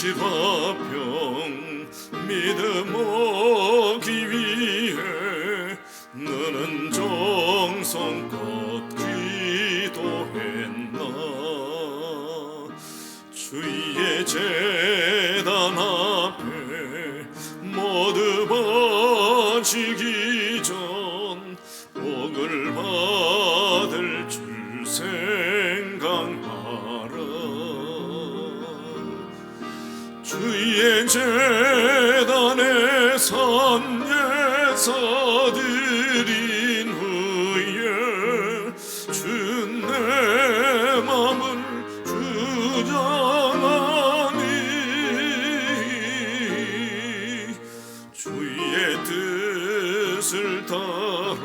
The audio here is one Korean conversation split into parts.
질화병 믿음 얻기 위해 너는 정성껏 기도했나. 주의 제단 앞에 모두 바치기 전 복을 받을 줄 생각하라. 주의 제단에 산 예사 드린 후에 주 내 맘을 주장하니 주의 뜻을 따라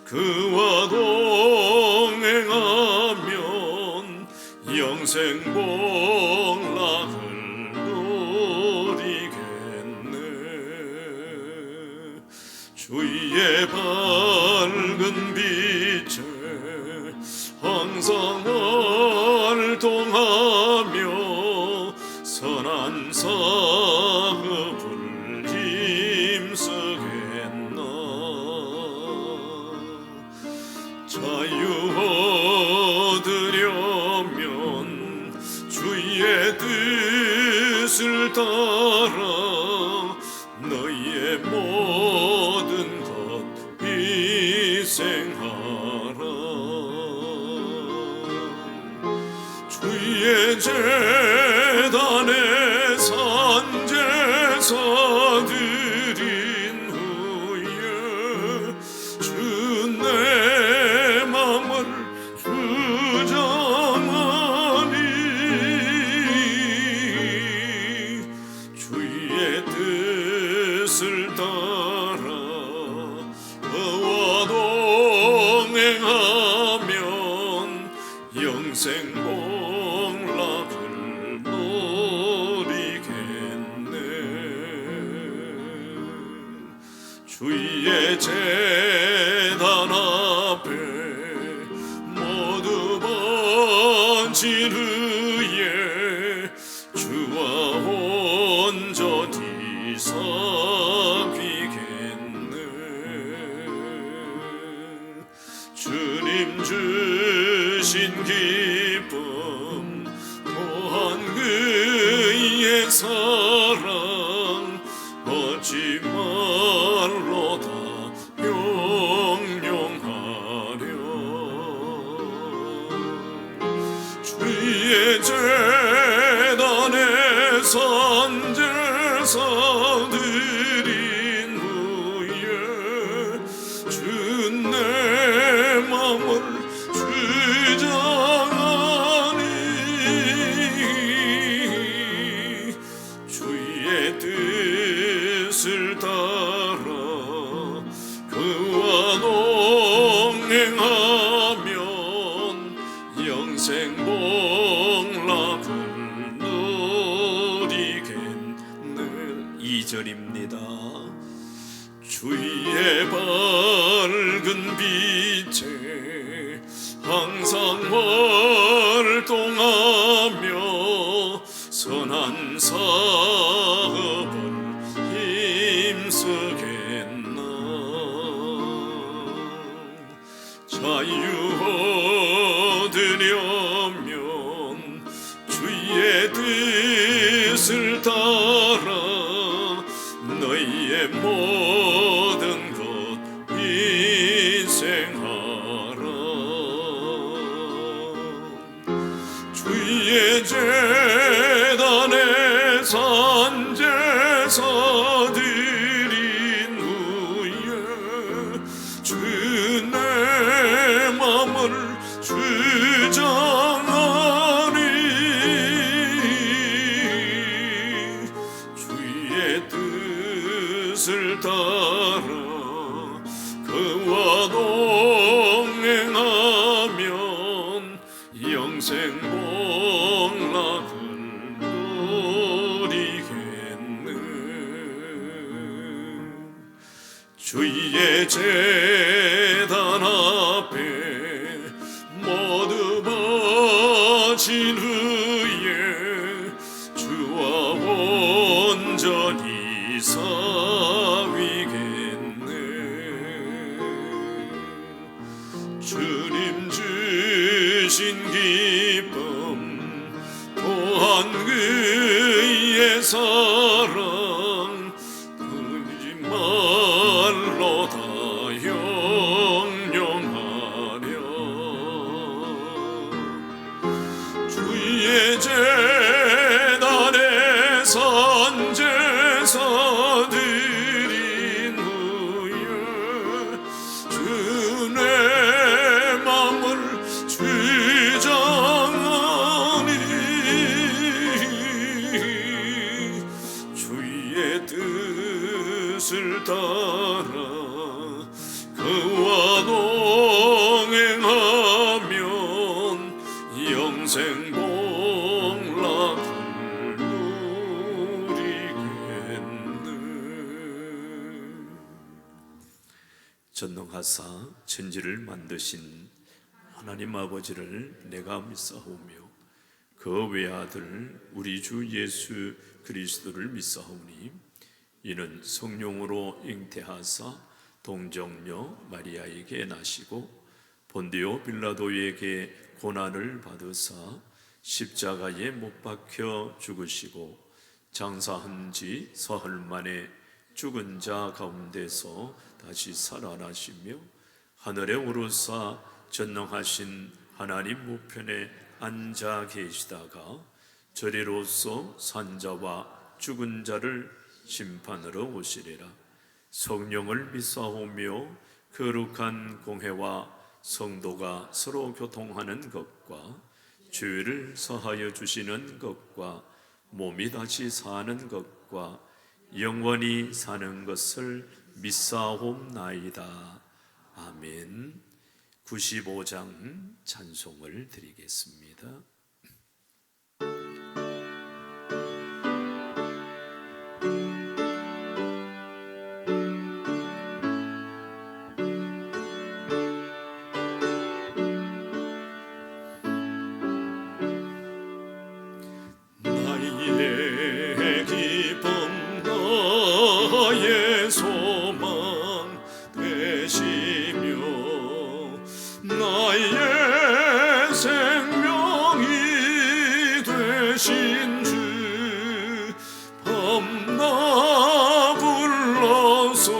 그와 동행하면 영생 복락을 누리겠네. 주의 밝은 빛에 항상 활동하며 선한 사업을 힘쓰겠나. 자유 얻으려면 주의 뜻을 따라 너희의 모든 것 희생하라. 주의 제단에 산 제사 드린 후에 주 내 맘을 주장하니 주의 뜻을 따라 그와 동행하면 영생 복락을 누리겠네. 주의 제단 앞에 모두 번진 후에 주와 온전히 섬기겠네. 주님 주신 기쁨 또한 그의 사랑 어찌 말로 다 용용하려. 주의 제단에 산 제사 드린 후에 주 내 맘을 주장하니 주의 뜻을 따라 그와 동행하면 영생 복락을 누리겠네. 2절입니다. 주의 밝은 빛에 항상 활동하며 선한 사업을 힘쓰겠나. 자유 얻으려면 주의 뜻을 따라 너희의 모든 것 희생하라. 주의 제단에 산 제사 드린 후에 주 내 맘을 주장하니 주의 뜻을 따라 그와 동행하면 영생 복락을 누리겠네. 주의 제단 앞에 모두 바친 후에 주 그와 동행하면 영생 복락을 누리겠네. 전능하사 천지를 만드신 하나님 아버지를 내가 믿사오며 그 외아들 우리 주 예수 그리스도를 믿사오니 이는 성령으로 잉태하사 동정녀 마리아에게 나시고 본디오 빌라도에게 고난을 받으사 십자가에 못 박혀 죽으시고 장사한 지 사흘 만에 죽은 자 가운데서 다시 살아나시며 하늘에 오르사 전능하신 하나님 우편에 앉아 계시다가 저리로서 산자와 죽은 자를 심판으로 오시리라. 성령을 믿사오며 거룩한 공회와 성도가 서로 교통하는 것과 죄를 사하여 주시는 것과 몸이 다시 사는 것과 영원히 사는 것을 믿사옵나이다. 아멘. 95장 찬송을 드리겠습니다. 나의 기쁨 나의 소망 되시며 나의 생명이 되신 주 밤낮 불러서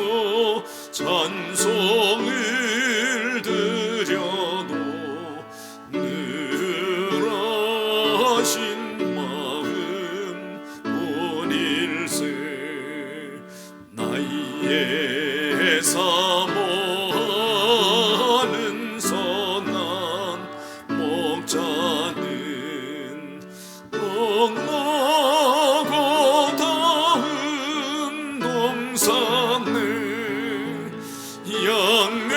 찬송을 드려도 늘 하신 마음 뿐일세. 나의 사모하는 선한 목자는 넉넉고 닿은 동산에 양의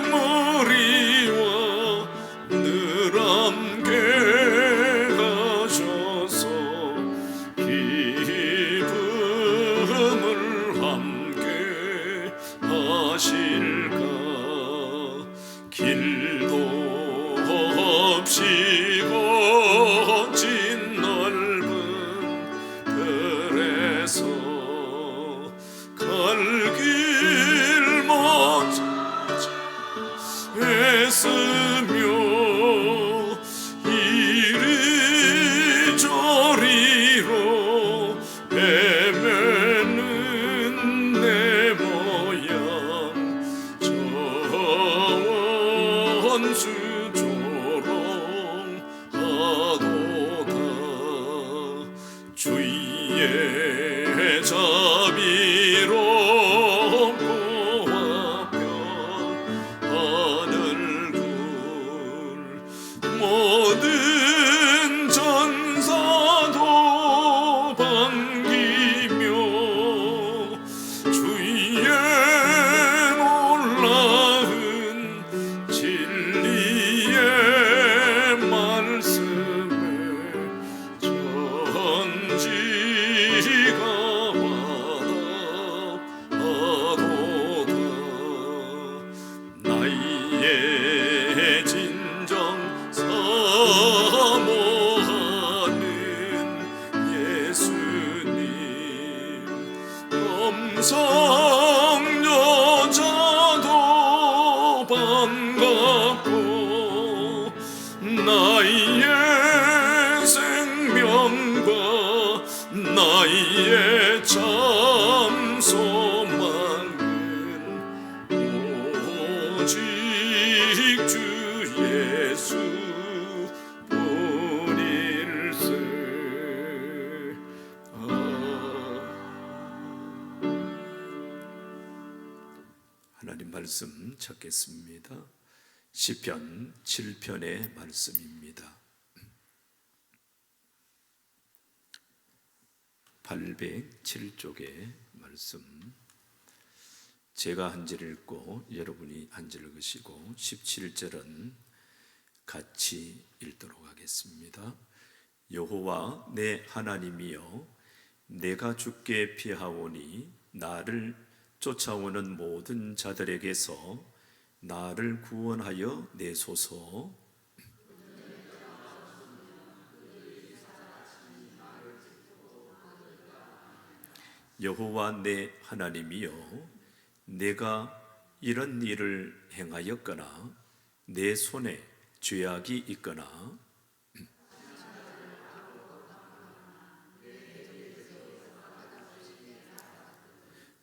머리와 늘 함께 하셔서 기쁨을 함께 하실까. 길도 없이 거친 넓은 들에서 갈 길만 애쓰며 이리저리로 헤매는 내 모양 저원수조롱 하도다. 주의 자비로 보아편 하늘굴 모든 전사도 반기며 주의 놀라운 진리의 말씀에 전지가 와닿아도다. 나의 진정 사모하는 예수님 엄성 여자도 반갑고 나의 생명과 나의 참 소망은 오직 주 예수 뿐일세. 하나님 말씀 찾겠습니다. 시편 7편의 말씀입니다. 807쪽의 말씀. 제가 한 절 읽고 여러분이 한 절 읽으시고 17절은 같이 읽도록 하겠습니다. 여호와 내 하나님이여, 내가 주께 피하오니 나를 쫓아오는 모든 자들에게서 나를 구원하여 내소서. 여호와 내 하나님이여, 내가 이런 일을 행하였거나 내 손에 죄악이 있거나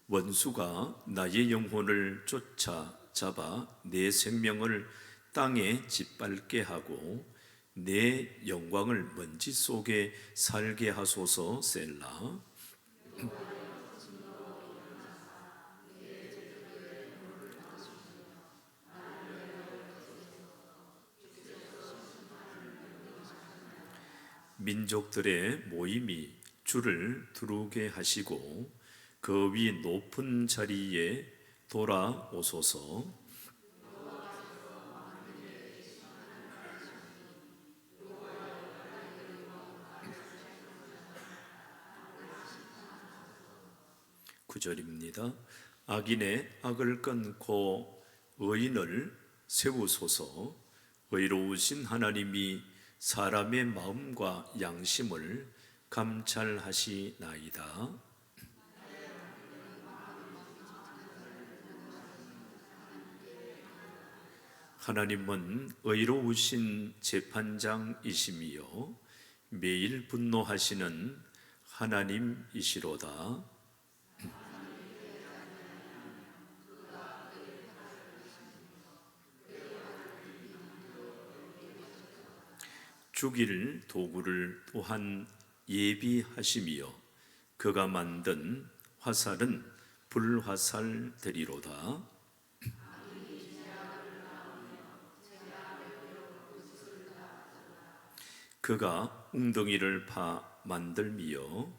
원수가 나의 영혼을 쫓아잡아 내 생명을 땅에 짓밟게 하고 내 영광을 먼지 속에 살게 하소서. 셀라. 민족들의 모임이 주를 두르게 하시고 그 위 높은 자리에 돌아오소서. 구절입니다. 악인의 악을 끊고 의인을 세우소서. 의로우신 하나님이 사람의 마음과 양심을 감찰하시나이다. 하나님은 의로우신 재판장이시며 매일 분노하시는 하나님이시로다. 죽일 도구를 또한 예비하시며 그가 만든 화살은 불화살들이로다. 그가 웅덩이를 파 만들미여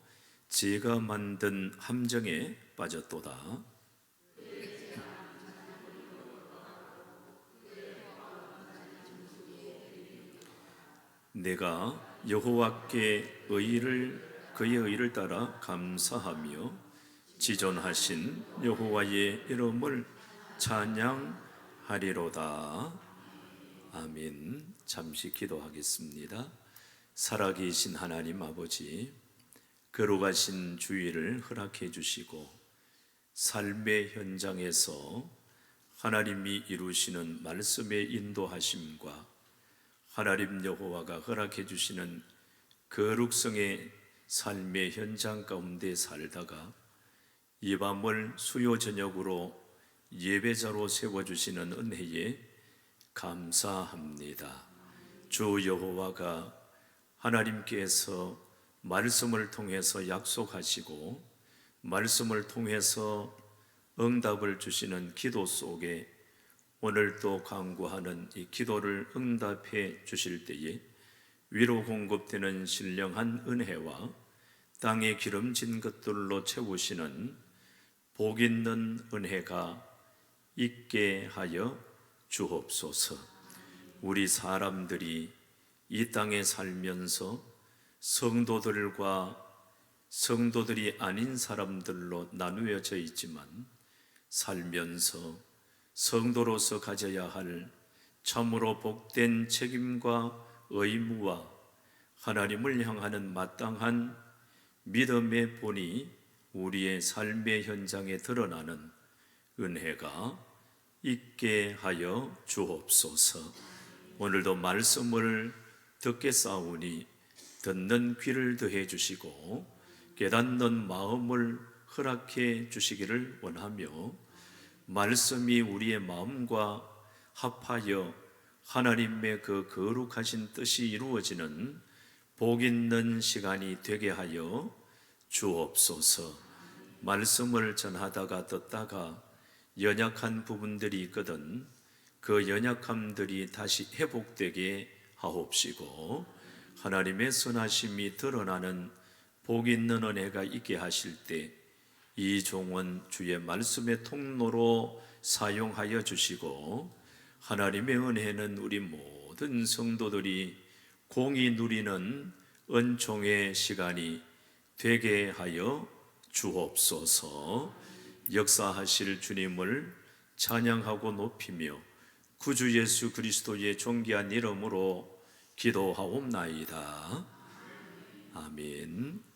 제가 만든 함정에 빠졌도다. 내가 여호와께 그의 의를 따라 감사하며 지존하신 여호와의 이름을 찬양하리로다. 아멘. 잠시 기도하겠습니다. 살아계신 하나님 아버지, 거룩하신 주일을 허락해 주시고 삶의 현장에서 하나님이 이루시는 말씀의 인도하심과 하나님 여호와가 허락해 주시는 거룩성의 삶의 현장 가운데 살다가 이 밤을 수요 저녁으로 예배자로 세워주시는 은혜에 감사합니다. 주 여호와가 하나님께서 말씀을 통해서 약속하시고 말씀을 통해서 응답을 주시는 기도 속에 오늘도 간구하는 이 기도를 응답해 주실 때에 위로 공급되는 신령한 은혜와 땅에 기름진 것들로 채우시는 복 있는 은혜가 있게 하여 주옵소서. 우리 사람들이 이 땅에 살면서 성도들과 성도들이 아닌 사람들로 나누어져 있지만 살면서 성도로서 가져야 할 참으로 복된 책임과 의무와 하나님을 향하는 마땅한 믿음의 본이 우리의 삶의 현장에 드러나는 은혜가 있게 하여 주옵소서. 오늘도 말씀을 듣겠사오니 듣는 귀를 더해 주시고 깨닫는 마음을 허락해 주시기를 원하며 말씀이 우리의 마음과 합하여 하나님의 그 거룩하신 뜻이 이루어지는 복 있는 시간이 되게 하여 주옵소서. 말씀을 전하다가 듣다가 연약한 부분들이 있거든 그 연약함들이 다시 회복되게 하옵시고 하나님의 선하심이 드러나는 복 있는 은혜가 있게 하실 때 이 종은 주의 말씀의 통로로 사용하여 주시고 하나님의 은혜는 우리 모든 성도들이 공히 누리는 은총의 시간이 되게 하여 주옵소서. 역사하실 주님을 찬양하고 높이며 구주 예수 그리스도의 존귀한 이름으로 기도하옵나이다. 아멘.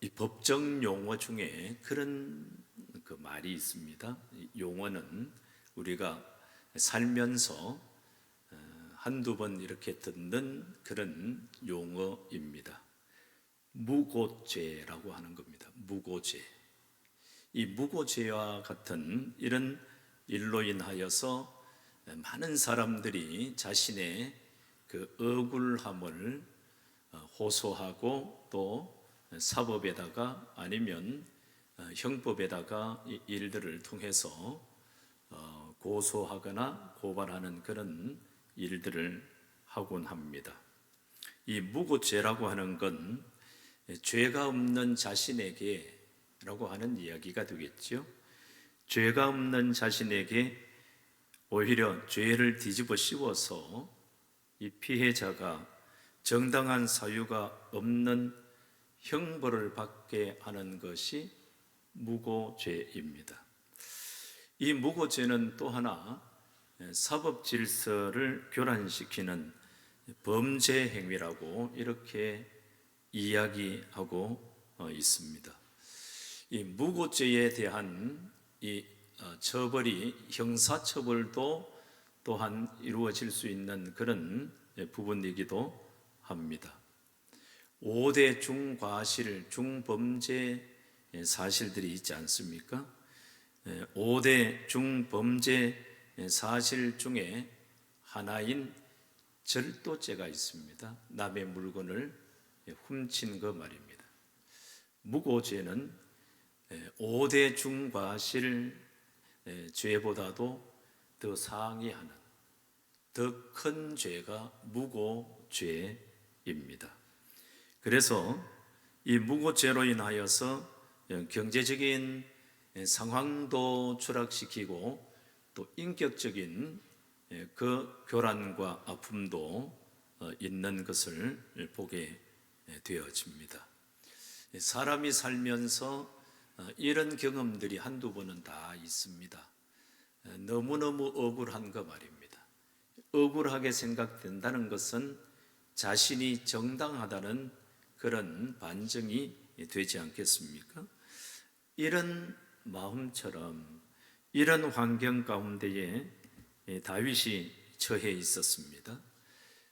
이 법정 용어 중에 그런 그 말이 있습니다. 용어는 우리가 살면서 한두 번 이렇게 듣는 그런 용어입니다. 무고죄라고 하는 겁니다. 무고죄. 이 무고죄와 같은 이런 일로 인하여서 많은 사람들이 자신의 그 억울함을 호소하고 또 사법에다가 아니면 형법에다가 이 일들을 통해서 고소하거나 고발하는 그런 일들을 하곤 합니다. 이 무고죄라고 하는 건 죄가 없는 자신에게라고 하는 이야기가 되겠죠. 죄가 없는 자신에게 오히려 죄를 뒤집어 씌워서 이 피해자가 정당한 사유가 없는 형벌을 받게 하는 것이 무고죄입니다. 이 무고죄는 또 하나 사법 질서를 교란시키는 범죄 행위라고 이렇게 이야기하고 있습니다. 이 무고죄에 대한 이 처벌이 형사처벌도 또한 이루어질 수 있는 그런 부분이기도 합니다. 5대 중과실, 중범죄 사실들이 있지 않습니까? 5대 중범죄 사실 중에 하나인 절도죄가 있습니다. 남의 물건을 훔친 거 말입니다. 무고죄는 5대 중과실 죄보다도 더 상이하는 더 큰 죄가 무고죄입니다. 그래서 이 무고죄로 인하여서 경제적인 상황도 추락시키고 또 인격적인 그 교란과 아픔도 있는 것을 보게 되어집니다. 사람이 살면서 이런 경험들이 한두 번은 다 있습니다. 너무너무 억울한 거 말입니다. 억울하게 생각된다는 것은 자신이 정당하다는 그런 반증이 되지 않겠습니까? 이런 마음처럼 이런 환경 가운데에 다윗이 처해 있었습니다.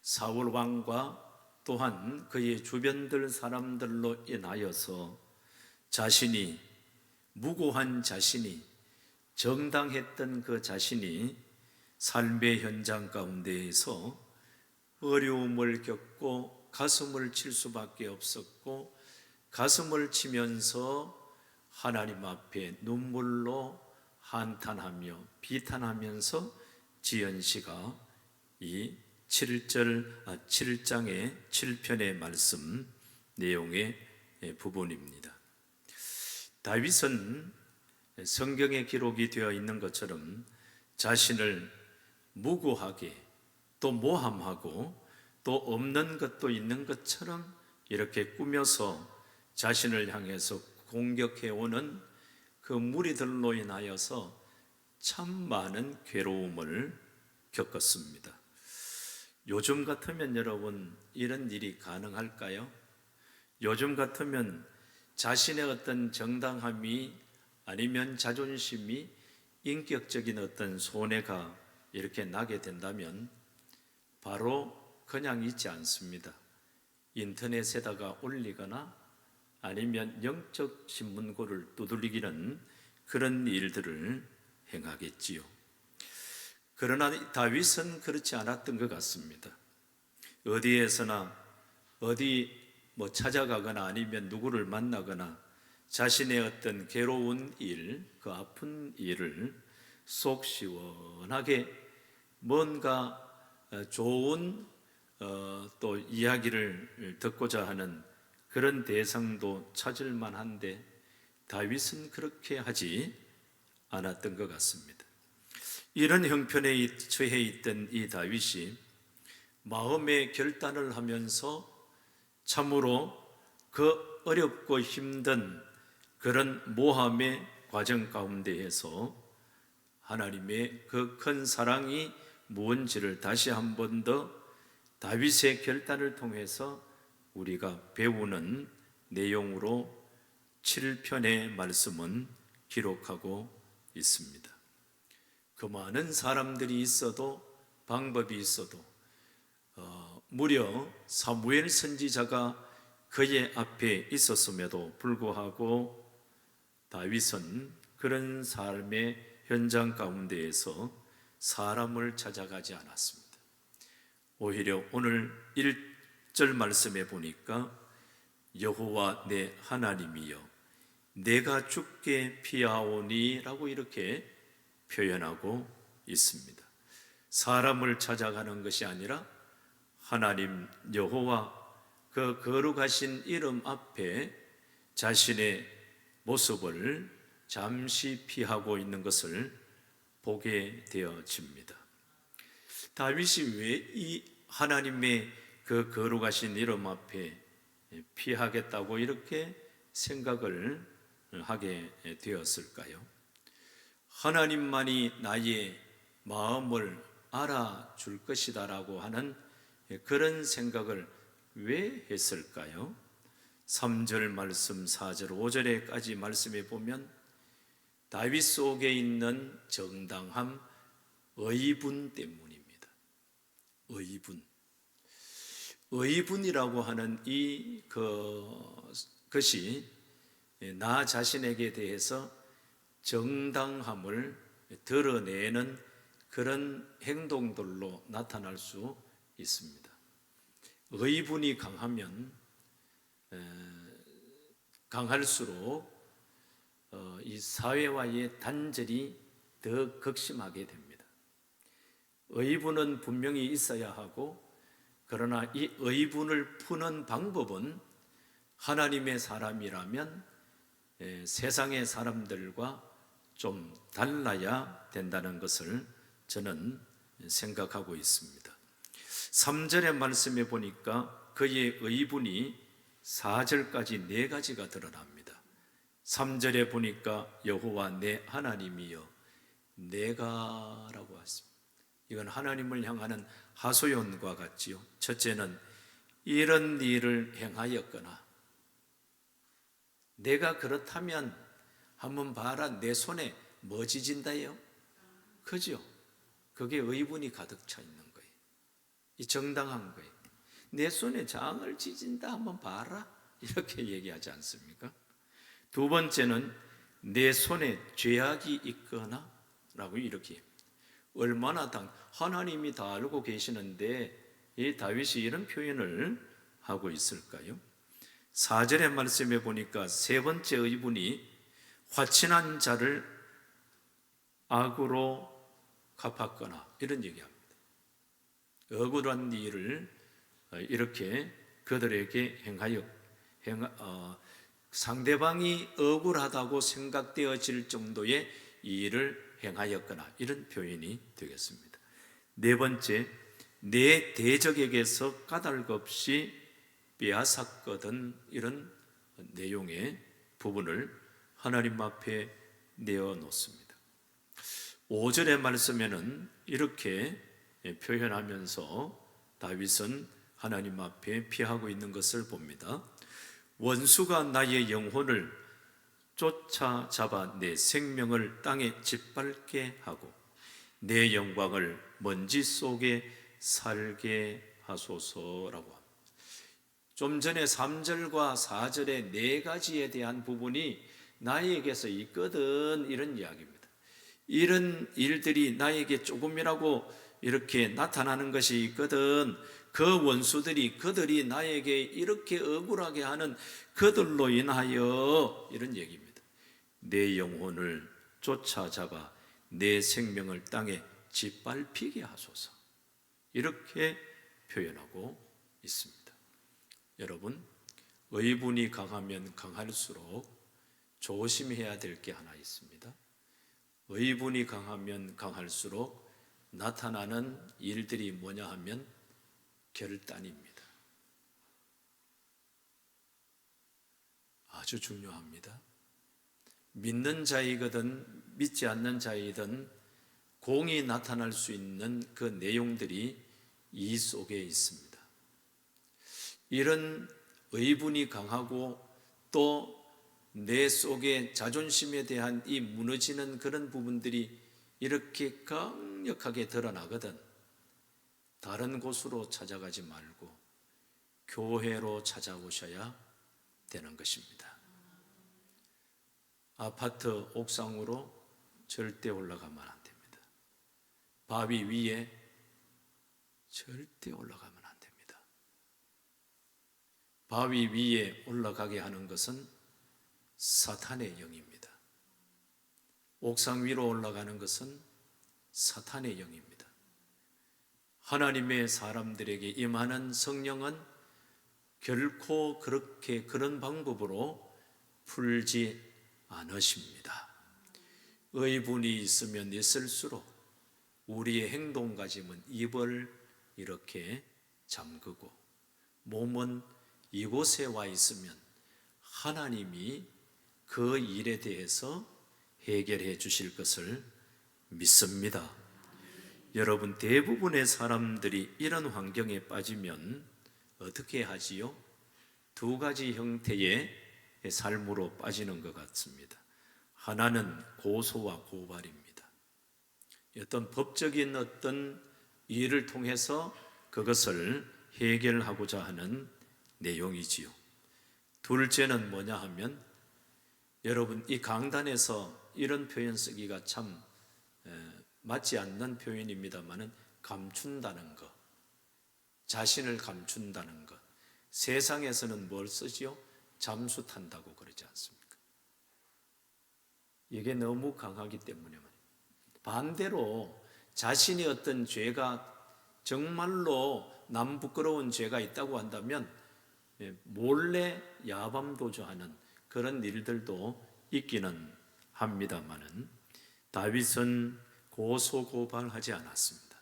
사울 왕과 또한 그의 주변들 사람들로 인하여서 자신이 무고한 자신이 정당했던 그 자신이 삶의 현장 가운데에서 어려움을 겪고 가슴을 칠 수밖에 없었고 가슴을 치면서 하나님 앞에 눈물로 한탄하며 비탄하면서 지은 시가 이 7장의 7편의 말씀 내용의 부분입니다. 다윗은 성경에 기록이 되어 있는 것처럼 자신을 무고하게 또 모함하고 또 없는 것도 있는 것처럼 이렇게 꾸며서 자신을 향해서 공격해오는 그 무리들로 인하여서 참 많은 괴로움을 겪었습니다. 요즘 같으면 여러분 이런 일이 가능할까요? 요즘 같으면 자신의 어떤 정당함이 아니면 자존심이 인격적인 어떤 손해가 이렇게 나게 된다면 바로 그냥 있지 않습니다. 인터넷에다가 올리거나 아니면 영적 신문고를 두들기는 그런 일들을 행하겠지요. 그러나 다윗은 그렇지 않았던 것 같습니다. 어디에서나 찾아가거나 아니면 누구를 만나거나 자신의 어떤 괴로운 일, 그 아픈 일을 속 시원하게 뭔가 좋은 또 이야기를 듣고자 하는 그런 대상도 찾을 만한데 다윗은 그렇게 하지 않았던 것 같습니다. 이런 형편에 처해 있던 이 다윗이 마음의 결단을 하면서 참으로 그 어렵고 힘든 그런 모함의 과정 가운데에서 하나님의 그 큰 사랑이 무언지를 다시 한 번 더 다윗의 결단을 통해서 우리가 배우는 내용으로 7편의 말씀은 기록하고 있습니다. 그 많은 사람들이 있어도 방법이 있어도 무려 사무엘 선지자가 그의 앞에 있었음에도 불구하고 다윗은 그런 삶의 현장 가운데에서 사람을 찾아가지 않았습니다. 오히려 오늘 1절 말씀에 보니까 여호와 내 하나님이여 내가 주께 피하오니 라고 이렇게 표현하고 있습니다. 사람을 찾아가는 것이 아니라 하나님 여호와 그 거룩하신 이름 앞에 자신의 모습을 잠시 피하고 있는 것을 보게 되어집니다. 다윗이 왜 이 하나님의 그 거룩하신 이름 앞에 피하겠다고 이렇게 생각을 하게 되었을까요? 하나님만이 나의 마음을 알아줄 것이다라고 하는 그런 생각을 왜 했을까요? 3절 말씀, 4절, 5절에까지 말씀해 보면 다윗 속에 있는 정당함, 의분 때문입니다. 의분이라고 하는 것이 나 자신에게 대해서 정당함을 드러내는 그런 행동들로 나타날 수 있습니다. 의분이 강할수록 이 사회와의 단절이 더 극심하게 됩니다. 의분은 분명히 있어야 하고, 그러나 이 의분을 푸는 방법은 하나님의 사람이라면 세상의 사람들과 좀 달라야 된다는 것을 저는 생각하고 있습니다. 3절의 말씀에 보니까 그의 의분이 4절까지 4가지가 드러납니다. 3절에 보니까 여호와 내 하나님이여 내가라고 하십니다. 이건 하나님을 향하는 하소연과 같지요. 첫째는 이런 일을 행하였거나 내가 그렇다면 한번 봐라 내 손에 뭐 지진다요? 그죠? 그게 의분이 가득 차 있는 거예요. 이 정당한 거예요. 내 손에 장을 지진다 한번 봐라 이렇게 얘기하지 않습니까? 두 번째는 내 손에 죄악이 있거나 라고 이렇게 얼마나 하나님이 다 알고 계시는데 이 다윗이 이런 표현을 하고 있을까요? 4절의 말씀에 보니까 세 번째 의분이 화친한 자를 악으로 갚았거나 이런 얘기합니다. 억울한 일을 이렇게 그들에게 상대방이 억울하다고 생각되어질 정도의 일을 행하였거나 이런 표현이 되겠습니다. 네 번째, 내 대적에게서 까닭없이 빼앗았거든 이런 내용의 부분을 하나님 앞에 내어놓습니다. 5절의 말씀에는 이렇게 표현하면서 다윗은 하나님 앞에 피하고 있는 것을 봅니다. 원수가 나의 영혼을 쫓아잡아 내 생명을 땅에 짓밟게 하고 내 영광을 먼지 속에 살게 하소서라고 합니다. 좀 전에 3절과 4절의 4가지에 대한 부분이 나에게서 있거든 이런 이야기입니다. 이런 일들이 나에게 조금이라고 이렇게 나타나는 것이 있거든. 그 원수들이 그들이 나에게 이렇게 억울하게 하는 그들로 인하여 이런 얘기입니다. 내 영혼을 쫓아잡아 내 생명을 땅에 짓밟히게 하소서 이렇게 표현하고 있습니다. 여러분, 의분이 강하면 강할수록 조심해야 될 게 하나 있습니다. 의분이 강하면 강할수록 나타나는 일들이 뭐냐 하면 결단입니다. 아주 중요합니다. 믿는 자이거든 믿지 않는 자이든 공이 나타날 수 있는 그 내용들이 이 속에 있습니다. 이런 의분이 강하고 또 내 속에 자존심에 대한 이 무너지는 그런 부분들이 이렇게 강력하게 드러나거든 다른 곳으로 찾아가지 말고 교회로 찾아오셔야 되는 것입니다. 아파트 옥상으로 절대 올라가면 안 됩니다. 바위 위에 절대 올라가면 안 됩니다. 바위 위에 올라가게 하는 것은 사탄의 영입니다. 옥상 위로 올라가는 것은 사탄의 영입니다. 하나님의 사람들에게 임하는 성령은 결코 그렇게 그런 방법으로 풀지 않으십니다. 의분이 있으면 있을수록 우리의 행동가짐은 입을 이렇게 잠그고 몸은 이곳에 와 있으면 하나님이 그 일에 대해서 해결해 주실 것을 믿습니다. 여러분, 대부분의 사람들이 이런 환경에 빠지면 어떻게 하지요? 두 가지 형태의 삶으로 빠지는 것 같습니다. 하나는 고소와 고발입니다. 어떤 법적인 어떤 일을 통해서 그것을 해결하고자 하는 내용이지요. 둘째는 뭐냐 하면 여러분, 이 강단에서 이런 표현 쓰기가 참 맞지 않는 표현입니다만은 감춘다는 것, 자신을 감춘다는 것. 세상에서는 뭘 쓰지요? 잠수 탄다고 그러지 않습니까? 이게 너무 강하기 때문에 반대로 자신이 어떤 죄가 정말로 남 부끄러운 죄가 있다고 한다면 몰래 야밤도주하는 그런 일들도 있기는 합니다만은 다윗은 고소고발하지 않았습니다.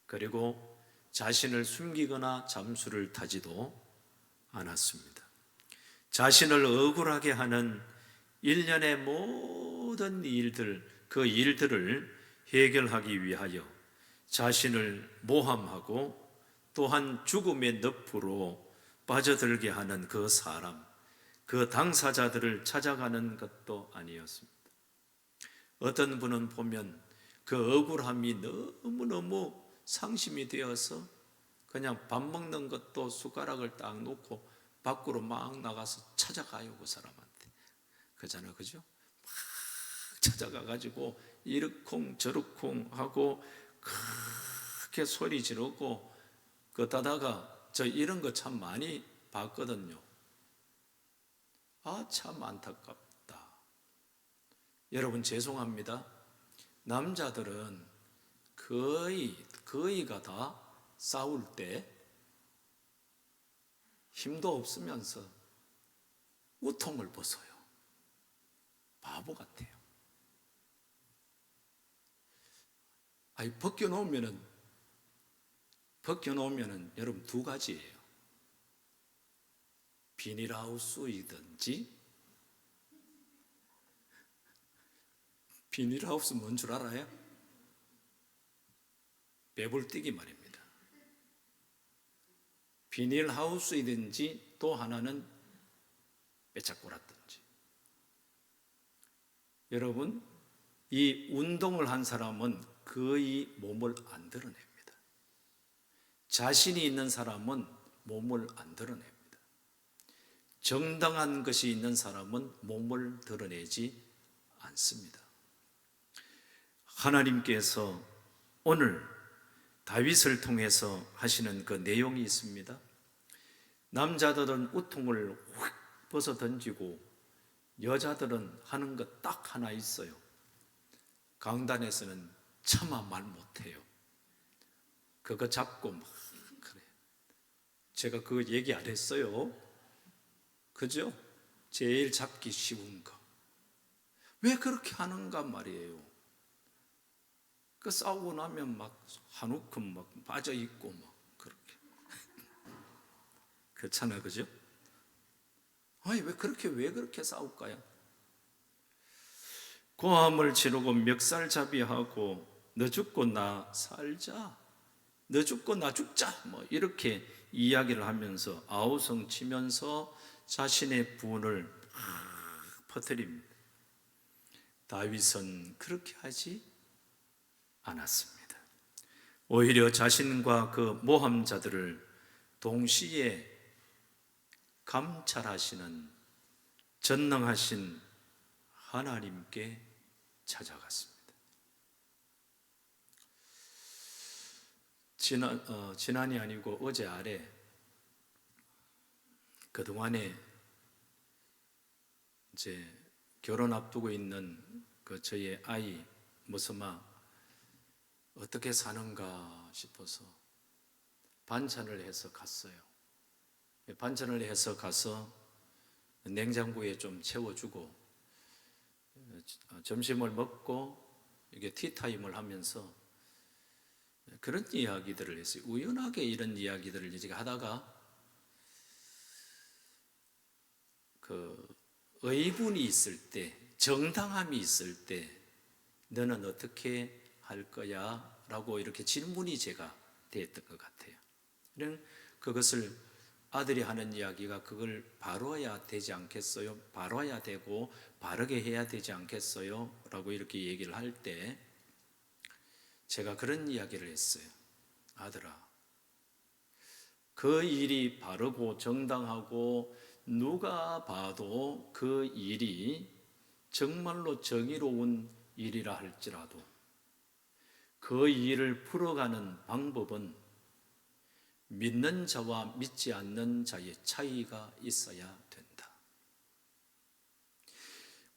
그리고 자신을 숨기거나 잠수를 타지도 않았습니다. 자신을 억울하게 하는 일련의 모든 일들, 그 일들을 해결하기 위하여 자신을 모함하고 또한 죽음의 늪으로 빠져들게 하는 그 사람, 그 당사자들을 찾아가는 것도 아니었습니다. 어떤 분은 보면 그 억울함이 너무너무 상심이 되어서 그냥 밥 먹는 것도 숟가락을 딱 놓고 밖으로 막 나가서 찾아가요, 그 사람한테. 그잖아, 그죠? 막 찾아가가지고 이러쿵 저러쿵 하고 크게 소리 지르고 그러다가 저 이런 거 참 많이 봤거든요. 아, 참 안타깝다. 여러분, 죄송합니다. 남자들은 거의가 다 싸울 때 힘도 없으면서 우통을 벗어요. 바보 같아요. 아니, 벗겨놓으면은 여러분 두 가지예요. 비닐하우스이든지, 비닐하우스 뭔 줄 알아요? 배불뛰기 말입니다. 비닐하우스이든지 또 하나는 빼짝꼬랐든지. 여러분, 이 운동을 한 사람은 거의 몸을 안 드러냅니다. 자신이 있는 사람은 몸을 안 드러냅니다. 정당한 것이 있는 사람은 몸을 드러내지 않습니다. 하나님께서 오늘 다윗을 통해서 하시는 그 내용이 있습니다. 남자들은 우통을 확 벗어 던지고 여자들은 하는 것 딱 하나 있어요. 강단에서는 차마 말 못해요. 그거 잡고 막 그래. 제가 그 얘기 안 했어요. 그죠? 제일 잡기 쉬운 거. 왜 그렇게 하는가 말이에요. 그 싸우고 나면 막 한우큼 막 빠져 있고 막 그렇게 그렇잖아요, 그죠? 아니 왜 그렇게 싸울까요? 고함을 지르고 멱살잡이하고 너 죽고 나 살자, 너 죽고 나 죽자, 뭐 이렇게 이야기를 하면서 아우성 치면서 자신의 분을 막 퍼뜨립니다. 다윗은 그렇게 하지 않았습니다. 오히려 자신과 그 모함자들을 동시에 감찰하시는 전능하신 하나님께 찾아갔습니다. 지난이 아니고 어제 아래 그동안에 이제 결혼 앞두고 있는 그 저의 아이 모스마 어떻게 사는가 싶어서 반찬을 해서 갔어요. 반찬을 해서 가서 냉장고에 좀 채워주고 점심을 먹고 이게 티타임을 하면서 그런 이야기들을 했어요. 우연하게 이런 이야기들을 이제 하다가 그 의분이 있을 때, 정당함이 있을 때 너는 어떻게 할 거야? 라고 이렇게 질문이 제가 됐던 것 같아요. 그것을 아들이 하는 이야기가 그걸 바로야 되지 않겠어요? 바로야 되고 바르게 해야 되지 않겠어요? 라고 이렇게 얘기를 할 때 제가 그런 이야기를 했어요. 아들아, 그 일이 바르고 정당하고 누가 봐도 그 일이 정말로 정의로운 일이라 할지라도 그 일을 풀어가는 방법은 믿는 자와 믿지 않는 자의 차이가 있어야 된다.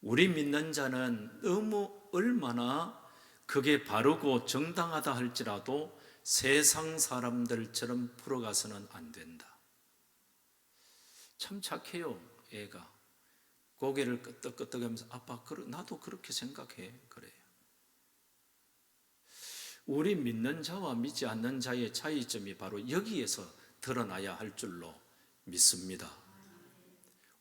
우리 믿는 자는 너무 얼마나 그게 바르고 정당하다 할지라도 세상 사람들처럼 풀어가서는 안 된다. 참 착해요, 애가. 고개를 끄덕끄덕하면서 아빠, 나도 그렇게 생각해. 그래요. 우리 믿는 자와 믿지 않는 자의 차이점이 바로 여기에서 드러나야 할 줄로 믿습니다.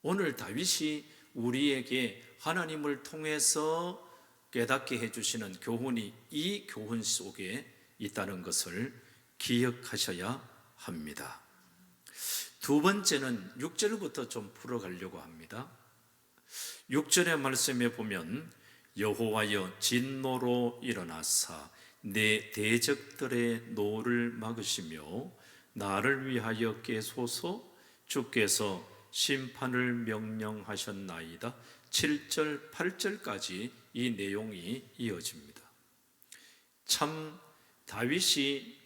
오늘 다윗이 우리에게 하나님을 통해서 깨닫게 해주시는 교훈이 이 교훈 속에 있다는 것을 기억하셔야 합니다. 두 번째는 6절부터 좀 풀어가려고 합니다. 6절의 말씀에 보면 여호와여 진노로 일어나사 내 대적들의 노를 막으시며 나를 위하여 깨소서. 주께서 심판을 명령하셨나이다. 7절 8절까지 이 내용이 이어집니다. 참 다윗이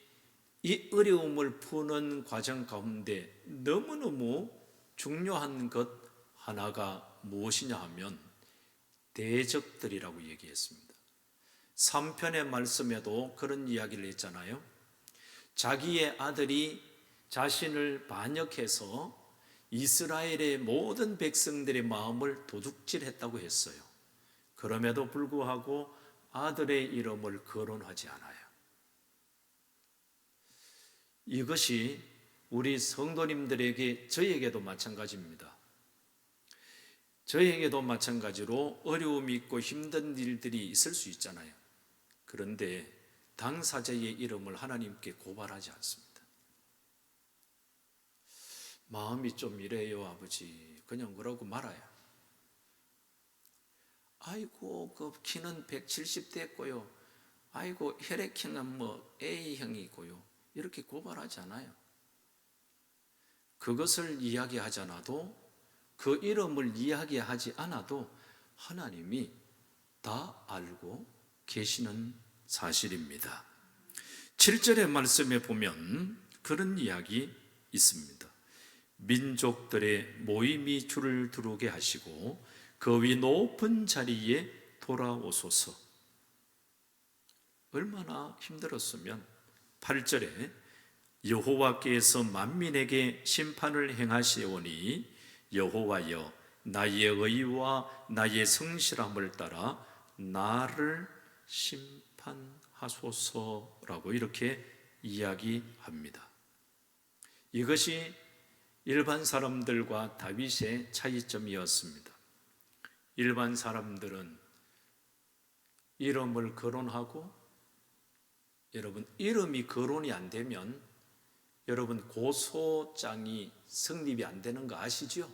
이 어려움을 푸는 과정 가운데 너무너무 중요한 것 하나가 무엇이냐 하면 대적들이라고 얘기했습니다. 3편의 말씀에도 그런 이야기를 했잖아요. 자기의 아들이 자신을 반역해서 이스라엘의 모든 백성들의 마음을 도둑질했다고 했어요. 그럼에도 불구하고 아들의 이름을 거론하지 않아요. 이것이 우리 성도님들에게, 저에게도 마찬가지입니다. 저에게도 마찬가지로 어려움이 있고 힘든 일들이 있을 수 있잖아요. 그런데 당사자의 이름을 하나님께 고발하지 않습니다. 마음이 좀 이래요, 아버지. 그냥 그러고 말아요. 아이고, 그 키는 170 됐고요. 아이고, 혈액형은 뭐 A형이고요. 이렇게 고발하지 않아요. 그것을 이야기하지 않아도, 그 이름을 이야기하지 않아도 하나님이 다 알고 계시는 사실입니다. 7절의 말씀에 보면 그런 이야기 있습니다. 민족들의 모임이 주를 두르게 하시고 그 위 높은 자리에 돌아오소서. 얼마나 힘들었으면 8절에 여호와께서 만민에게 심판을 행하시오니 여호와여 나의 의와 나의 성실함을 따라 나를 심판하소서라고 이렇게 이야기합니다. 이것이 일반 사람들과 다윗의 차이점이었습니다. 일반 사람들은 이름을 거론하고, 여러분 이름이 거론이 안 되면 여러분 고소장이 성립이 안 되는 거 아시죠?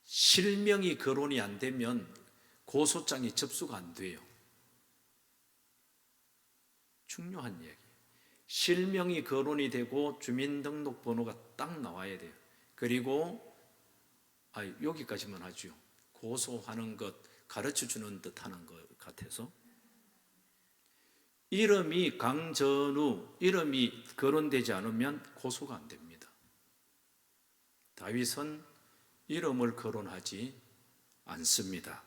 실명이 거론이 안 되면 고소장이 접수가 안 돼요. 중요한 얘기. 실명이 거론이 되고 주민등록번호가 딱 나와야 돼요. 그리고 여기까지만 하죠. 고소하는 것 가르쳐주는 듯 하는 것 같아서 이름이 강전우, 이름이 거론되지 않으면 고소가 안 됩니다. 다윗은 이름을 거론하지 않습니다.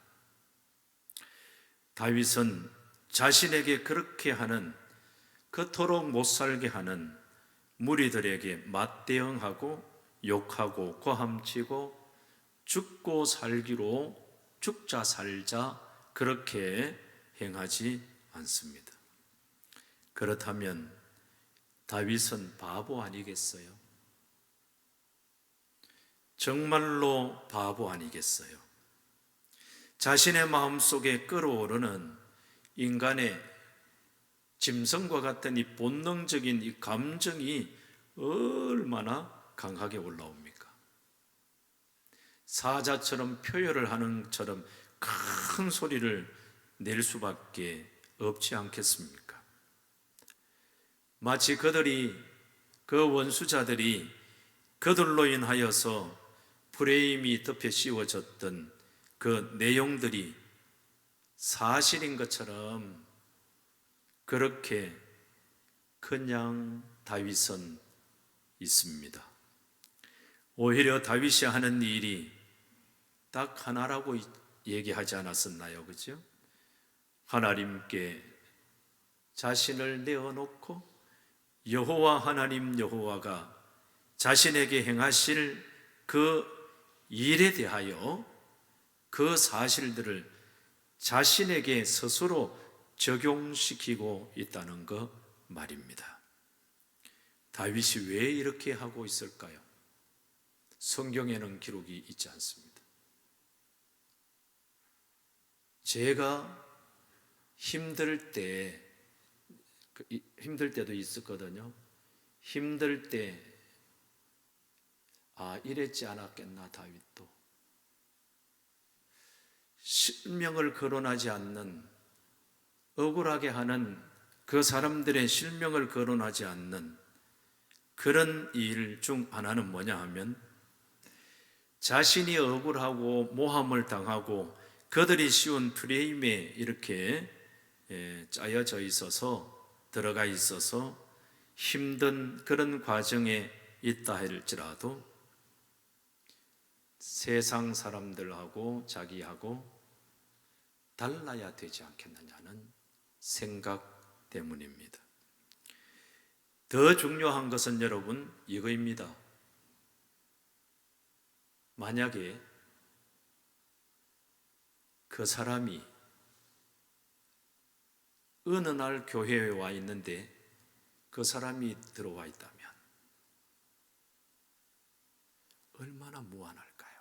다윗은 자신에게 그렇게 하는, 그토록 못살게 하는 무리들에게 맞대응하고 욕하고 고함치고 죽고 살기로 죽자 살자 그렇게 행하지 않습니다. 그렇다면 다윗은 바보 아니겠어요? 정말로 바보 아니겠어요? 자신의 마음속에 끓어오르는 인간의 짐승과 같은 이 본능적인 이 감정이 얼마나 강하게 올라옵니까? 사자처럼 표현을 하는 것처럼 큰 소리를 낼 수밖에 없지 않겠습니까? 마치 그 원수자들이 그들로 인하여서 프레임이 덮여 씌워졌던 그 내용들이 사실인 것처럼 그렇게 그냥 다윗은 있습니다. 오히려 다윗이 하는 일이 딱 하나라고 얘기하지 않았었나요? 그죠? 하나님께 자신을 내어놓고 여호와 하나님 여호와가 자신에게 행하실 그 일에 대하여 그 사실들을 자신에게 스스로 적용시키고 있다는 것 말입니다. 다윗이 왜 이렇게 하고 있을까요? 성경에는 기록이 있지 않습니다. 제가 힘들 때도 있었거든요. 힘들 때 이랬지 않았겠나 다윗도. 실명을 거론하지 않는, 억울하게 하는 그 사람들의 실명을 거론하지 않는 그런 일 중 하나는 뭐냐 하면 자신이 억울하고 모함을 당하고 그들이 씌운 프레임에 이렇게 짜여져 있어서, 들어가 있어서 힘든 그런 과정에 있다 할지라도 세상 사람들하고 자기하고 달라야 되지 않겠느냐는 생각 때문입니다. 더 중요한 것은 여러분 이거입니다. 만약에 그 사람이 어느 날 교회에 와 있는데 그 사람이 들어와 있다면 얼마나 무안할까요?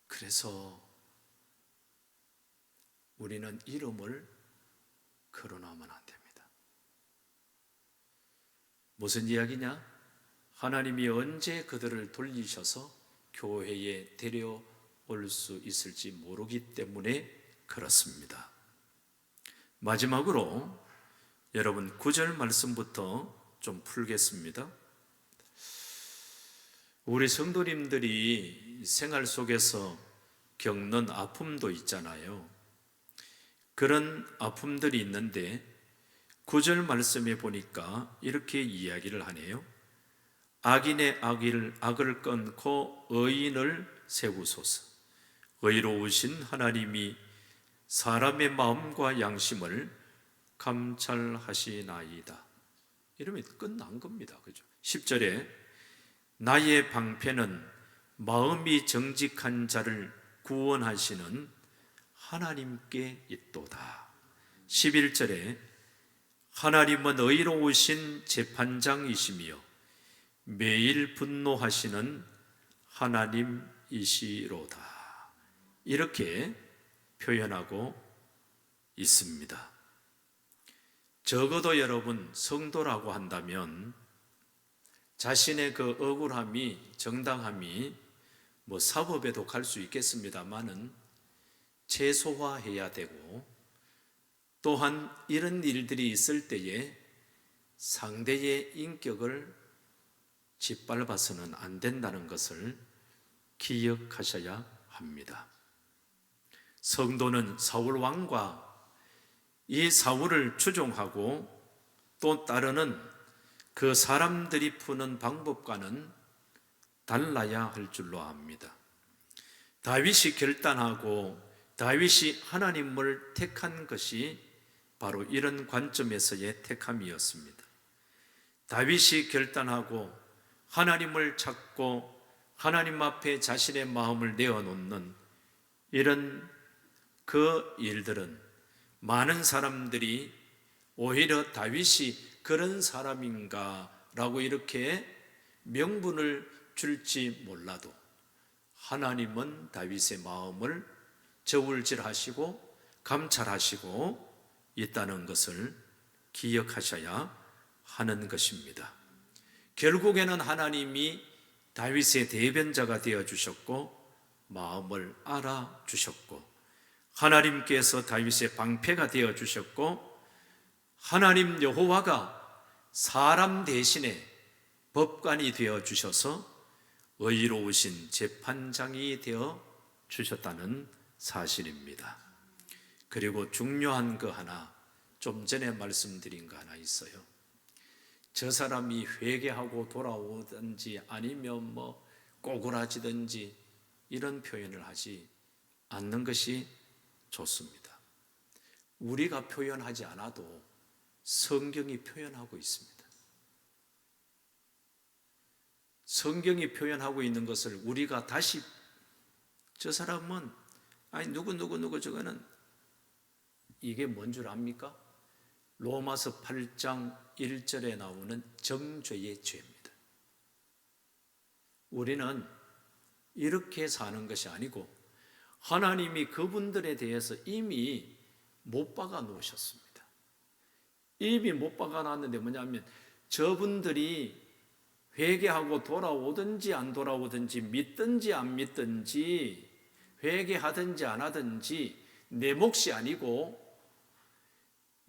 그래서 우리는 이름을 거론하면 안 됩니다. 무슨 이야기냐? 하나님이 언제 그들을 돌리셔서 교회에 데려올 수 있을지 모르기 때문에 그렇습니다. 마지막으로 여러분 9절 말씀부터 좀 풀겠습니다. 우리 성도님들이 생활 속에서 겪는 아픔도 있잖아요. 그런 아픔들이 있는데 9절 말씀에 보니까 이렇게 이야기를 하네요. 악인의 악을 끊고 의인을 세우소서. 의로우신 하나님이 사람의 마음과 양심을 감찰하시나이다. 이러면 끝난 겁니다. 그죠? 10절에 나의 방패는 마음이 정직한 자를 구원하시는 하나님께 있도다. 11절에 하나님은 의로우신 재판장이시며 매일 분노하시는 하나님이시로다. 이렇게 표현하고 있습니다. 적어도 여러분 성도라고 한다면 자신의 그 억울함이, 정당함이 뭐 사법에도 갈 수 있겠습니다만은 최소화해야 되고, 또한 이런 일들이 있을 때에 상대의 인격을 짓밟아서는 안 된다는 것을 기억하셔야 합니다. 성도는 사울 왕과 이 사울을 추종하고 또 따르는 그 사람들이 푸는 방법과는 달라야 할 줄로 압니다. 다윗이 결단하고 다윗이 하나님을 택한 것이 바로 이런 관점에서의 택함이었습니다. 다윗이 결단하고 하나님을 찾고 하나님 앞에 자신의 마음을 내어놓는 이런 그 일들은 많은 사람들이 오히려 다윗이 그런 사람인가 라고 이렇게 명분을 줄지 몰라도 하나님은 다윗의 마음을 저울질하시고 감찰하시고 있다는 것을 기억하셔야 하는 것입니다. 결국에는 하나님이 다윗의 대변자가 되어주셨고 마음을 알아주셨고 하나님께서 다윗의 방패가 되어주셨고 하나님 여호와가 사람 대신에 법관이 되어주셔서 의로우신 재판장이 되어주셨다는 사실입니다. 그리고 중요한 거 하나, 좀 전에 말씀드린 거 하나 있어요. 저 사람이 회개하고 돌아오든지 아니면 뭐 꼬꾸라지든지 이런 표현을 하지 않는 것이 좋습니다. 우리가 표현하지 않아도 성경이 표현하고 있습니다. 성경이 표현하고 있는 것을 우리가 다시 저 사람은 누구 저거는 이게 뭔 줄 압니까? 로마서 8장 1절에 나오는 정죄의 죄입니다. 우리는 이렇게 사는 것이 아니고 하나님이 그분들에 대해서 이미 못 박아 놓으셨습니다. 이미 못 박아 놨는데 뭐냐면 저분들이 회개하고 돌아오든지 안 돌아오든지 믿든지 안 믿든지 회개하든지 안 하든지 내 몫이 아니고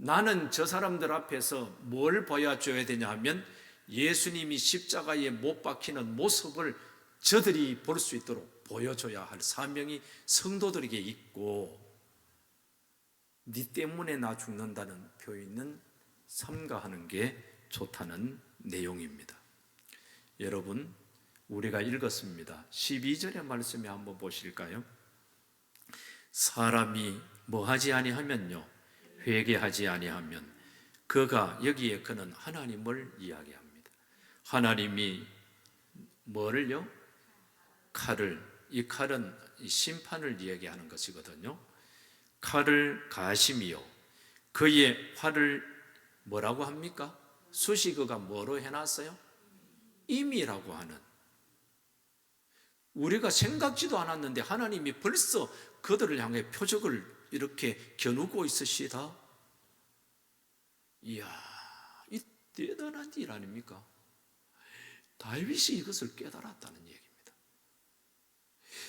나는 저 사람들 앞에서 뭘 보여줘야 되냐 하면 예수님이 십자가에 못 박히는 모습을 저들이 볼 수 있도록 보여줘야 할 사명이 성도들에게 있고 네 때문에 나 죽는다는 표현은 삼가하는 게 좋다는 내용입니다. 여러분 우리가 읽었습니다. 12절의 말씀에 한번 보실까요? 사람이 뭐하지 아니하면요 회개하지 아니하면 그가 여기에 그는 하나님을 이야기합니다. 하나님이 뭐를요? 칼을, 이 칼은 심판을 이야기하는 것이거든요. 칼을 가심이요 그의 활을 뭐라고 합니까? 수식어가 뭐로 해놨어요? 임이라고 하는, 우리가 생각지도 않았는데 하나님이 벌써 그들을 향해 표적을 이렇게 겨누고 있으시다. 이야, 이 대단한 일 아닙니까? 다윗이 이것을 깨달았다는 얘기입니다.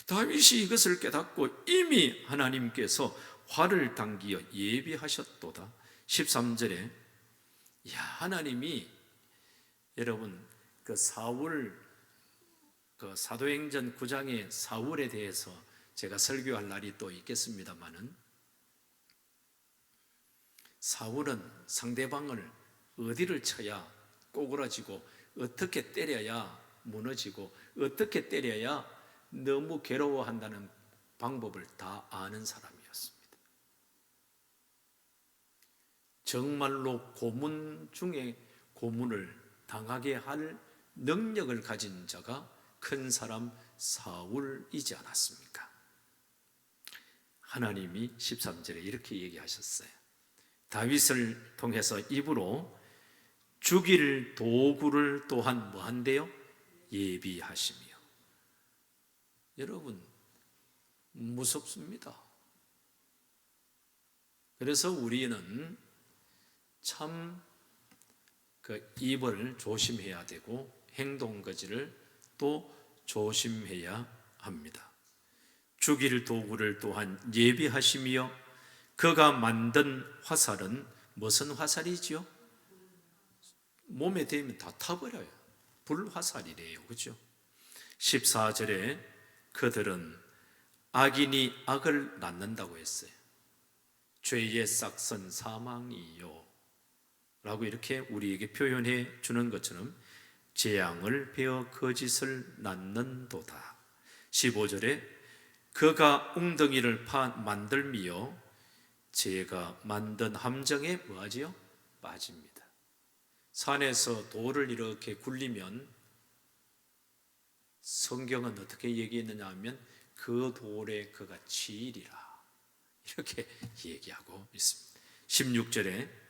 다윗이 이것을 깨닫고 이미 하나님께서 활을 당기어 예비하셨도다. 13절에 하나님이 여러분 그 사울 그 사도행전 9장의 사울에 대해서 제가 설교할 날이 또 있겠습니다만은 사울은 상대방을 어디를 쳐야 꼬꾸라지고 어떻게 때려야 무너지고 어떻게 때려야 너무 괴로워한다는 방법을 다 아는 사람이었습니다. 정말로 고문 중에 고문을 당하게 할 능력을 가진 자가 큰 사람 사울이지 않았습니까? 하나님이 13절에 이렇게 얘기하셨어요. 다윗을 통해서 입으로 죽일 도구를 또한 뭐한대요? 예비하시며. 여러분, 무섭습니다. 그래서 우리는 참 그 입을 조심해야 되고 행동거지를 또 조심해야 합니다. 죽일 도구를 또한 예비하시며 그가 만든 화살은 무슨 화살이지요? 몸에 대면 다 타버려요. 불화살이래요. 그죠? 14절에 그들은 악인이 악을 낳는다고 했어요. 죄의 싹은 사망이요 라고 이렇게 우리에게 표현해 주는 것처럼 재앙을 베어 거짓을 낳는도다. 15절에 그가 웅덩이를 만들며 제가 만든 함정에 뭐하지요? 빠집니다. 산에서 돌을 이렇게 굴리면 성경은 어떻게 얘기했느냐 하면 그 돌에 그가 치이리라 이렇게 얘기하고 있습니다. 16절에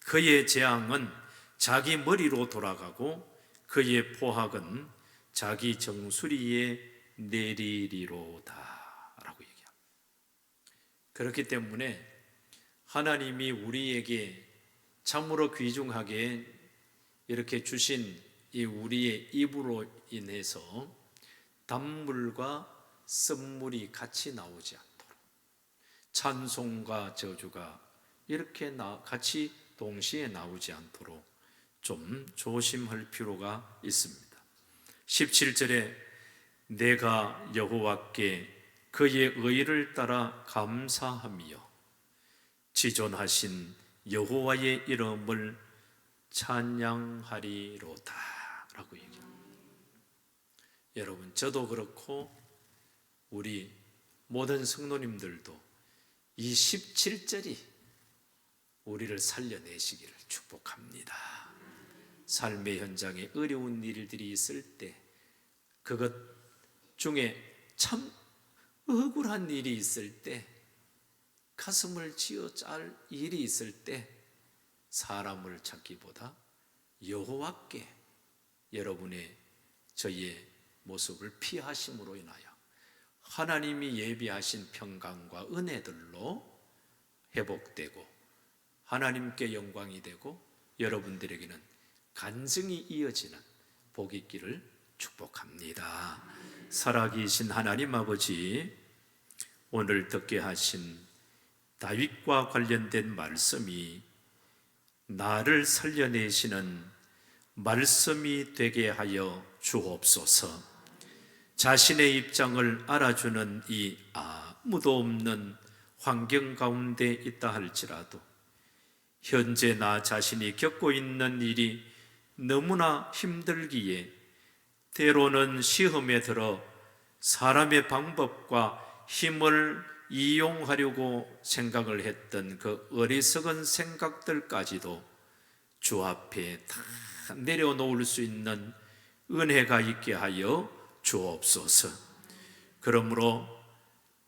그의 재앙은 자기 머리로 돌아가고 그의 포악은 자기 정수리에 내리리로다 라고 얘기합니다. 그렇기 때문에 하나님이 우리에게 참으로 귀중하게 이렇게 주신 이 우리의 입으로 인해서 단물과 쓴물이 같이 나오지 않도록, 찬송과 저주가 이렇게 같이 동시에 나오지 않도록 좀 조심할 필요가 있습니다. 17절에 내가 여호와께 그의 의를 따라 감사하며 지존하신 여호와의 이름을 찬양하리로다 라고 얘기합니다. 여러분, 저도 그렇고 우리 모든 성도님들도 이 17절이 우리를 살려내시기를 축복합니다. 삶의 현장에 어려운 일들이 있을 때, 그것 중에 참 억울한 일이 있을 때, 가슴을 쥐어 짤 일이 있을 때 사람을 찾기보다 여호와께 여러분의 저희의 모습을 피하심으로 인하여 하나님이 예비하신 평강과 은혜들로 회복되고 하나님께 영광이 되고 여러분들에게는 간증이 이어지는 복이 있기를 축복합니다. 살아계신 하나님 아버지, 오늘 듣게 하신 다윗과 관련된 말씀이 나를 살려내시는 말씀이 되게 하여 주옵소서. 자신의 입장을 알아주는 이 아무도 없는 환경 가운데 있다 할지라도 현재 나 자신이 겪고 있는 일이 너무나 힘들기에 때로는 시험에 들어 사람의 방법과 힘을 이용하려고 생각을 했던 그 어리석은 생각들까지도 주 앞에 다 내려놓을 수 있는 은혜가 있게 하여 주옵소서. 그러므로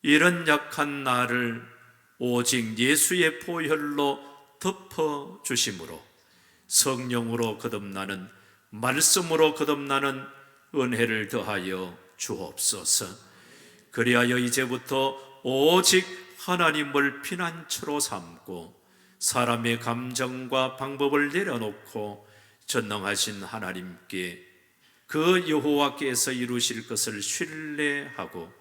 이런 약한 나를 오직 예수의 보혈로 덮어주심으로 성령으로 거듭나는, 말씀으로 거듭나는 은혜를 더하여 주옵소서. 그리하여 이제부터 오직 하나님을 피난처로 삼고 사람의 감정과 방법을 내려놓고 전능하신 하나님께, 그 여호와께서 이루실 것을 신뢰하고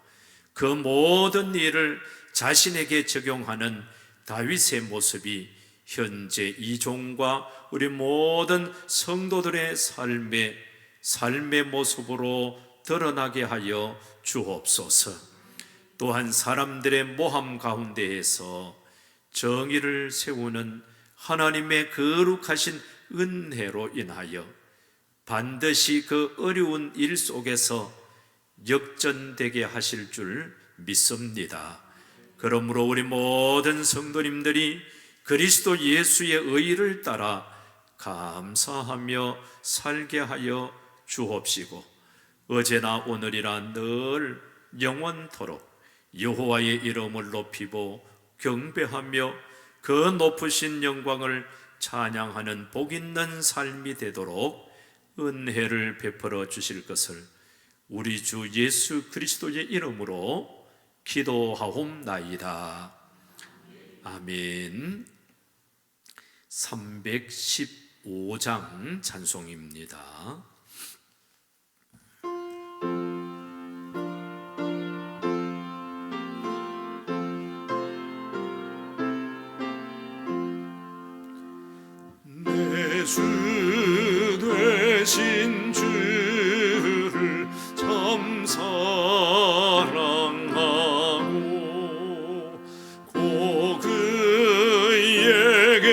그 모든 일을 자신에게 적용하는 다윗의 모습이 현재 이 종과 우리 모든 성도들의 삶의 모습으로 드러나게 하여 주옵소서. 또한 사람들의 모함 가운데에서 정의를 세우는 하나님의 거룩하신 은혜로 인하여 반드시 그 어려운 일 속에서 역전되게 하실 줄 믿습니다. 그러므로 우리 모든 성도님들이 그리스도 예수의 의를 따라 감사하며 살게 하여 주옵시고 어제나 오늘이라 늘 영원토록 여호와의 이름을 높이고 경배하며 그 높으신 영광을 찬양하는 복 있는 삶이 되도록 은혜를 베풀어 주실 것을 우리 주 예수 그리스도의 이름으로 기도하옵나이다. 아멘. 315장 찬송입니다. 내 주 되신 주를 참 사랑하고 고 그에게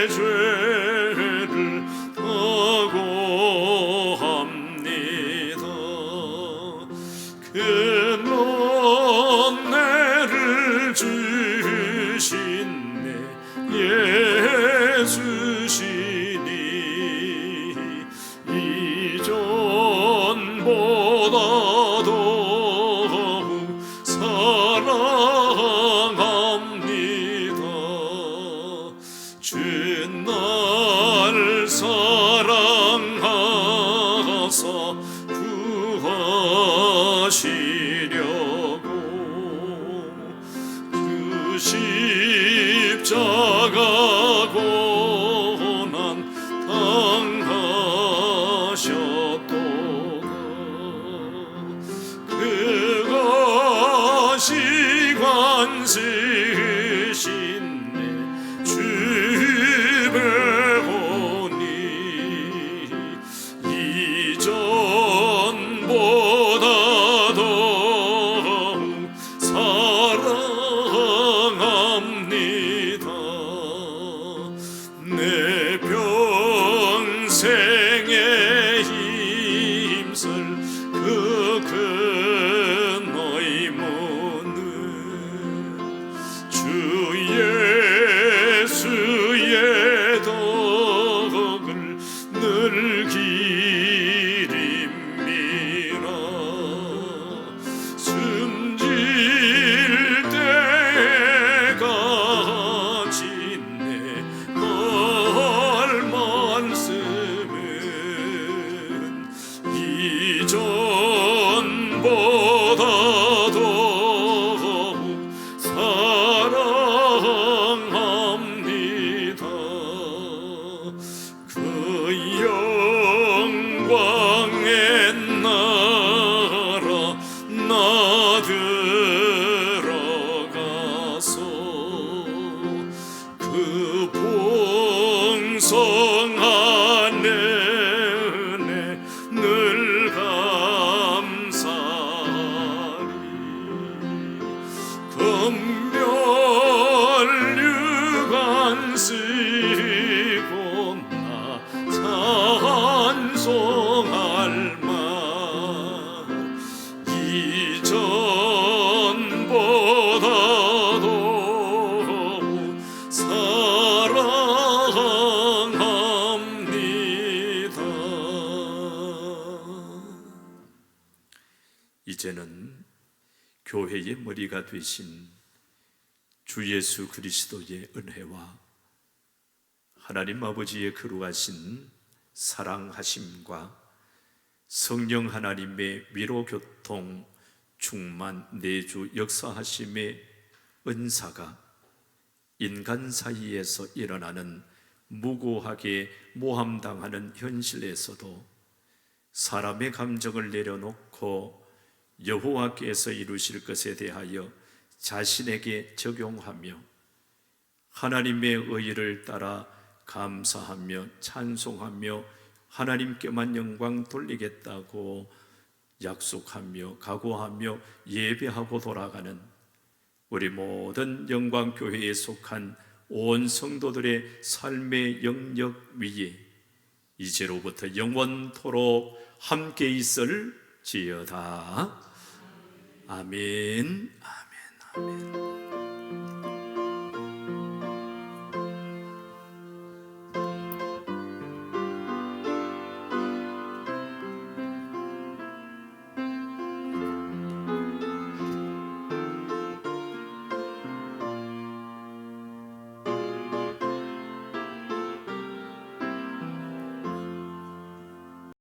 죄를 더고합니다. 그 은혜를 주신 내 예수시니 이전보다 더욱 사랑합니다. 주 날 사랑하사 구하시려고 그 십자가 고난 당하셨도다. 그것이 관세신 내 주 배우니 이전보다 더욱 사랑합니다. 내 평생에 힘쓸 그 큰 의무는 주 예수의 덕을 늘 기립니다. 숨질 때까지 내 할 말씀은 이전보다 더욱 사랑합니다. 그 영광의 나라 나 들어가서 그 풍성한 은혜 늘 감사하리. 금멸류관 쓰고 나 찬송할 말 이전보다 더욱 사랑합니다. 이제는 교회의 머리가 되신 주 예수 그리스도의 은혜와 하나님 아버지의 거룩하신 사랑하심과 성령 하나님의 위로 교통 충만 내주 역사하심의 은사가 인간 사이에서 일어나는 무고하게 모함당하는 현실에서도 사람의 감정을 내려놓고 여호와께서 이루실 것에 대하여 자신에게 적용하며 하나님의 의를 따라 감사하며 찬송하며 하나님께만 영광 돌리겠다고 약속하며 각오하며 예배하고 돌아가는 우리 모든 영광교회에 속한 온 성도들의 삶의 영역 위에 이제로부터 영원토록 함께 있을지어다. 아멘.